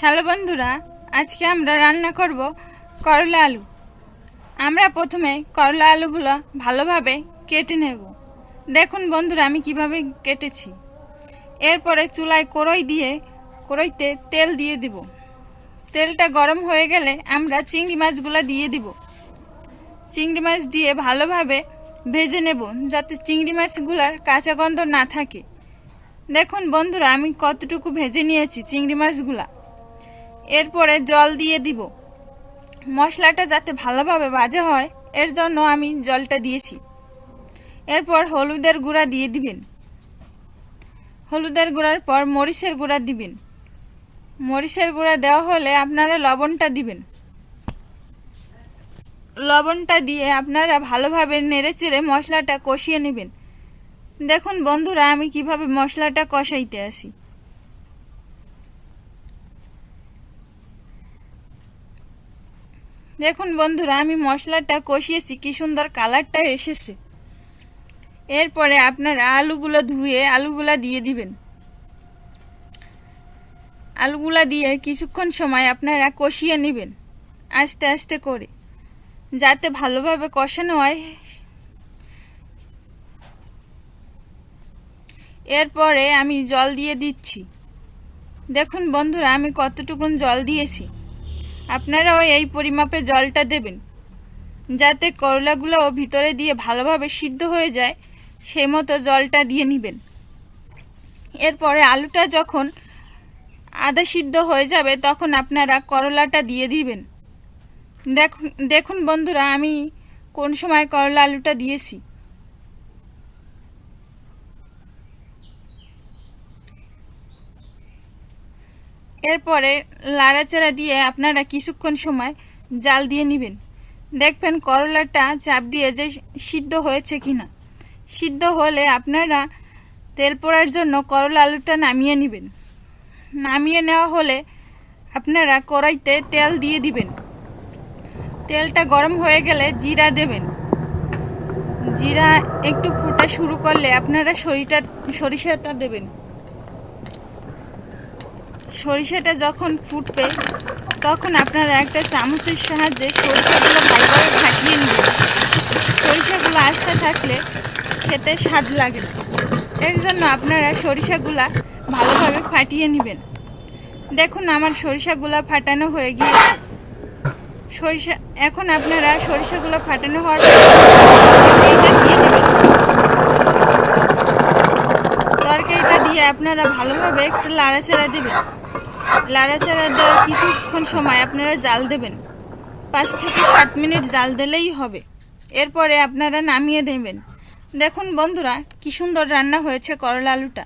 Hello বন্ধুরা, আজকে আমরা রান্না করব করলা আলু। আমরা প্রথমে করলা আলুগুলো ভালোভাবে কেটে নেব। দেখুন বন্ধুরা, আমি কিভাবে কেটেছি। এরপরে চুলায় কড়াইতে তেল দিয়ে দিব। তেলটা গরম হয়ে গেলে আমরা চিংড়ি মাছগুলো দিয়ে দিব। চিংড়ি মাছ দিয়ে ভালোভাবে ভেজে নেব, যাতে চিংড়ি মাছগুলোর কাঁচা গন্ধ না থাকে। দেখুন বন্ধুরা, আমি কতটুকু ভেজে নিয়েছি চিংড়ি মাছগুলা। এরপরে জল দিয়ে দিব। মশলাটা যাতে ভালোভাবে ভাজা হয় এর জন্য আমি জলটা দিয়েছি। এরপর হলুদের গুঁড়া দিয়ে দিবেন। হলুদের গুঁড়ার পর মরিচের গুঁড়া দিবেন। মরিচের গুঁড়া দেওয়া হলে আপনারা লবণটা দিবেন। লবণটা দিয়ে আপনারা ভালোভাবে নেড়েচেড়ে মশলাটা কষিয়ে নেবেন। দেখুন বন্ধুরা, আমি কিভাবে মশলাটা কষাইতে আসি। দেখুন বন্ধুরা, আমি মশলাটা কষিয়েছি, কি সুন্দর কালারটা এসেছে। এরপরে আপনারা আলুগুলো ধুয়ে আলুগুলা দিয়ে দিবেন। আলুগুলা দিয়ে কিছুক্ষণ সময় আপনারা কষিয়ে নেবেন আস্তে আস্তে করে, যাতে ভালোভাবে কষানো হয়। এরপরে আমি জল দিয়ে দিচ্ছি। দেখুন বন্ধুরা, আমি কতটুকুন জল দিয়েছি। আপনারাও এই পরিমাপে জলটা দেবেন, যাতে করলাগুলো ভিতরে দিয়ে ভালোভাবে সিদ্ধ হয়ে যায়, সেই মতো জলটা দিয়ে নেবেন। এরপরে আলুটা যখন আধা সিদ্ধ হয়ে যাবে তখন আপনারা করলাটা দিয়ে দিবেন। দেখুন বন্ধুরা, আমি কোন সময় করলা আলুটা দিয়েছি। এরপরে লাড়াচাড়া দিয়ে আপনারা কিছুক্ষণ সময় জাল দিয়ে নেবেন। দেখবেন করলাটা চাপ দিয়ে যে সিদ্ধ হয়েছে কিনা। সিদ্ধ হলে আপনারা তেল পোড়ার জন্য করলা আলুটা নামিয়ে নেবেন। নামিয়ে নেওয়া হলে আপনারা কড়াইতে তেল দিয়ে দিবেন। তেলটা গরম হয়ে গেলে জিরা দেবেন। জিরা একটু ফোটা শুরু করলে আপনারা সরিষাটা দেবেন। সরিষাটা যখন ফুটবে তখন আপনারা একটা চামচের সাহায্যে সরিষাগুলো ভালোভাবে ফাটিয়ে নেবেন। সরিষাগুলো আস্তে থাকলে খেতে স্বাদ লাগে না, এর জন্য আপনারা সরিষাগুলা ভালোভাবে ফাটিয়ে নেবেন। দেখুন আমার সরিষাগুলা ফাটানো হয়ে গিয়েছে। এখন আপনারা সরিষাগুলো ফাটানো হওয়ার পর তরকারিটা দিয়ে দেবেন। তরকারিটা দিয়ে আপনারা ভালোভাবে একটু লাড়াচাড়া দেবেন। লাড়াচাড়া দেওয়ার কিছুক্ষণ সময় আপনারা জাল দেবেন। 5 থেকে 7 মিনিট জাল দিলেই হবে। এরপরে আপনারা নামিয়ে দেবেন। দেখুন বন্ধুরা, কি সুন্দর রান্না হয়েছে করলা আলুটা।